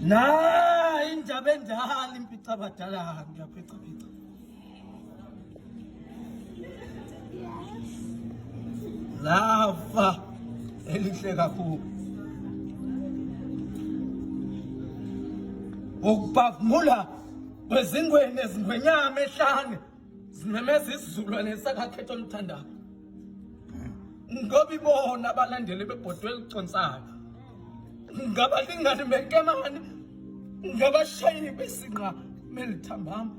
Na indaba endala imphica abadala ngiyaphica. Lafa elihle kakhulu. Ukubavumula kwezingweni ezingwenyama ehlane zimemeza isizukulwane sakakhetho oluthandayo. Ngoba ibona abalandeli bebhodwe eliconsayo. Ngabalingani benkemane, ngabashayeli besinqa melithambama.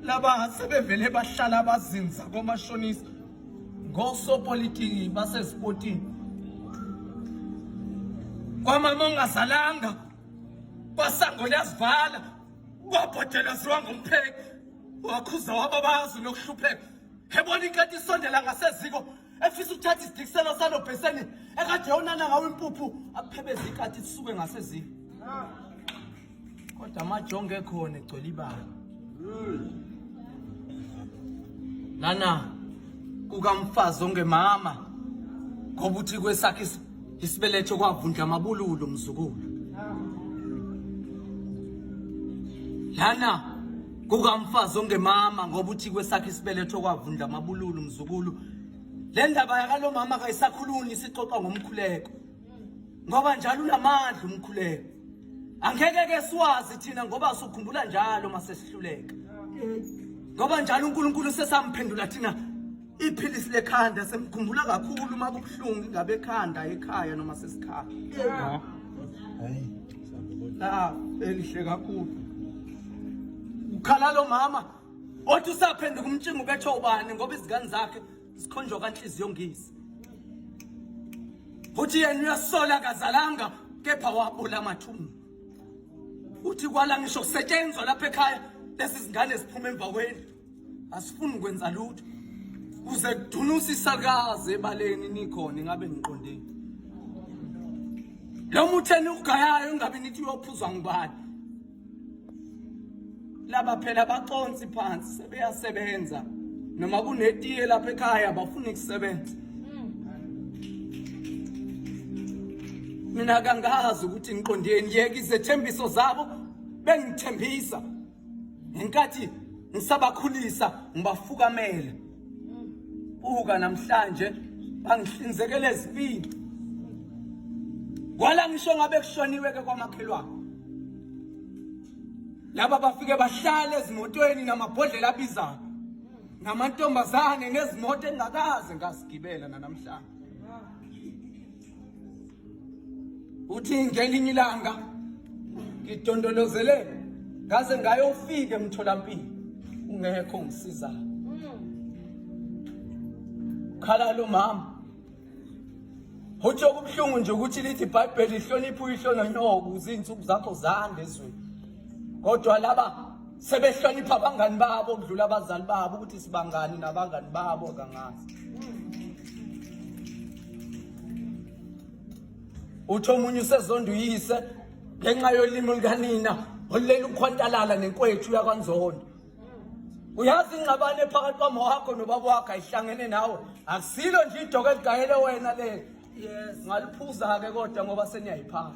Laba sebevele bahlala abazinza komashonisa ngosopolitiki basesportini. Kwamama ongazalanga kwasango liyasivala wabhodela ziwa ngompheki wakhuza wababazi nokuhlupheka. Hebona inkati isondela ngaseziko efisa ukuthatha isidikiselo salobheseni ekade yonana ngawo impuphu aphebeza ikati isuke ngaseziko. Kodwa amajongo ekhona egcwele ibala. Lana kukamfazi ongemama ngoba uthi kwesakhe isibeletho kwavundla amabululu mzukulu. Lana kukamfazi ongemama ngoba uthi kwesakhe isibeletho kwavundla amabululu mzukulu. Le ndaba yakalo mama kayisakhuluni isixoxa ngomkhuleko. Ngoba njalo unamandla umkhuleko. Angeke ke siwazi thina ngoba sukhumbula njalo masesihluleka. Ngoba njalo uNkulunkulu sesamphendula thina iphilisi lekhanda semkhumbula kakhulu uma kubuhlungu ingabe ekhanda ekhaya noma sesikhaya. Hayi. Elihle kakhulu. Ukhala lo mama othi usaphenduka umtshingo betho ubani ngoba izingane zakhe sikhonjwa kanhliziyo ngisi. Uthi yena uyasola kazalanga kepha wabula amathumbu. Uthi kwala ngisho kusetshenzwa lapha ekhaya lezi zingane ziphuma emva kwendlu. Asifuni ukwenza lutho. Kuze kudunusa isalukazi ebaleni nikhona ngabe ngiqondile. Lo mutheni ugayayo ungabe nithi uyophuzwa ngubani. Laba phela baconsi phansi sebeyasebenza. Noma kunetiye lapha ekhaya bafuna ukusebenza. Mina kangazi ukuthi ngiqondeni yeke izethembiso zabo bengithembisa. Enkathi ngisabakhulisa ngibafukamela. Uka namhlanje bangihlinzekele ezipini. Kwala ngisho ngabe kushoniwe ke kwamakhelwane. Laba bafike bahlale ezimotweni namabhodlela abizayo. Namantombazane nezimoto engakaze ngasigibela namhlanje. Uthi ngelinye ilanga ngidondolozele ngaze ngayofika emtholampilo ungekho ngisiza. Khala lo mama. Uthi okubuhlungu nje ukuthi lithi iBhayibheli ihloniphe uyihlononyoko uzinsuku zakho zande ezweni. Kodwa laba sebehlonipha abangani babo ukudlula abazali babo ukuthi sibangani nabangani babo kangazi. Uthi omunye usezonda uyise ngenxa yolimo likanina olela ukhwantalala nenkwethu yakwanzondo. Uyazi ingxabane phakathi kwama wakho nobaba wakho ayihlangene nawe. Akusilo nje idoko eligayele wena le. Yes, ngaliphuza ke kodwa ngoba seniyayiphatha.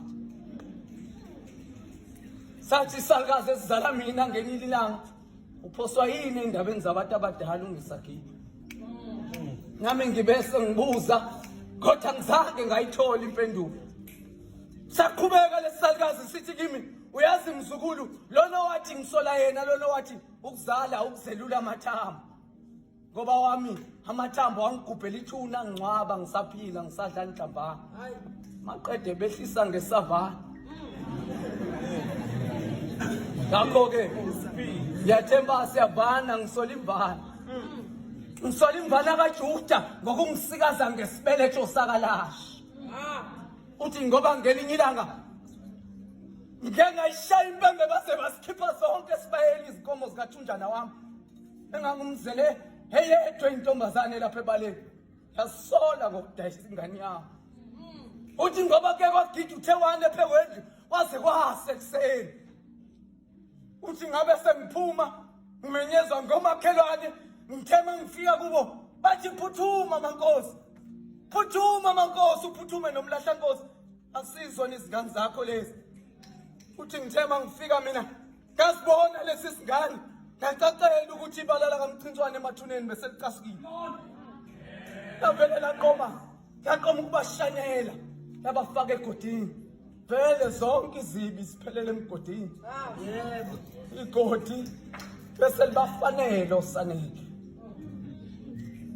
Sathi isalukazi esizala mina ngenili ilanga uphoswa yini endabeni zabantu abadala ungisakhipha. Nami ngibese ngibuza kodwa ngizange ngayithola impendulo. Saqhubeka lesisalukazi sithi kimi uyazi mzukulu lona wathi ngisola yena lona wathi ukuzala ukuzelula amathambo. Ngoba wami amathambo wangigubhela ithuna ngcwaba ngisaphila ngisadla inhlambana. Maqede behlisa ngesavana. Ngakho ke ngiyathemba siyavana ngisola imvana. Ngisola imvana kaJuda ngokungisikaza ngesibeletho sakalashi. Uthi ngoba ngelinye ilanga ngike ngayishaya impembe base basikhipha sonke sibayeli izinkomo zikaThunjana wami. Engangumzele eyedwa intombazane lapha ebaleni. Yasola ngokudayisa ingane yami. Uthi ngoba ke kwagida uthe wane ephekweni waze kwase kuseni. Uthi ngabe sengiphuma ngimenyezwa ngomakhelwane ngithema ngifika kubo bathi phuthuma mankosi. Phuthuma mankosi uphuthume nomlahla nkosi. Asizona izingane zakho lezi. uthi ngithema ngifika mina ngasibona lesi singane ngacacela ukuthi ibalala kaMchintshwane emathuneni bese licasukile lavele laqoma ukubashanyela yabafaka egodini vele zonke izibi siphelele emgodini yebo igodi bese libafanele osanele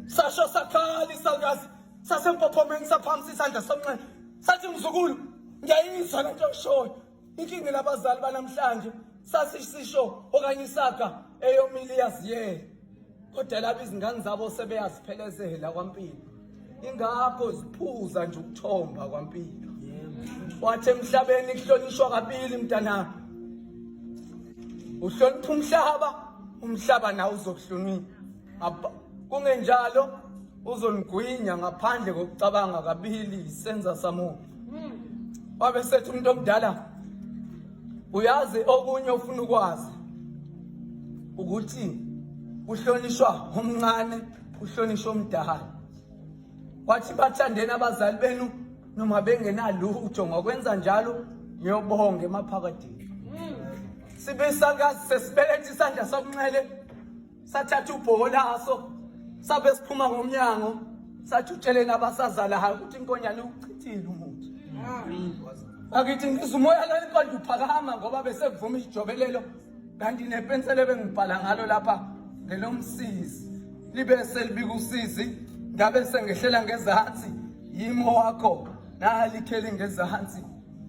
sasho sakhali sakazi sasempophomeni saphamisa isandla somnxele sathi mzukulu ngiyayizwa lento oshoyo inkinga labazali banamhlanje sasisho okanye isakha eyomile yaziyele kodwa laba izingane zabo sebeyaziphelezela kwampilo ingakho ziphuza nje ukuthomba kwampilo wathi emhlabeni kuhlonishwa kabili mntanami uhlonipha umhlaba nawo uzokuhlonipha kungenjalo uzonigwinya ngaphandle kokucabanga kabili isenza samuntu wabe sethi umuntu omdala uyazi okunye ofuna ukwazi ukuthi uhlonishwa omncane uhlonishwa omdala wathi bathandeni abazali benu noma bengenalutho ngokwenza njalo ngiyobonga emaphakadeni sibe sakazi sesibelethe isandla sokunxele sathatha ubhoko laso sabe siphuma ngomnyango sathi utsheleni abasazalayo ukuthi inkonyane ukuchithile umuntu akithi ngizumoya la inkonzo uphakama ngoba bese kuvuma ijobelelo kanti nepensele bengibhala ngalo lapha ngelomsizi libe selibika usizi ngabe sengehlela ngezansi yimo wakho nalikheli ngezansi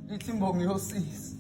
lithi mbongi yosizi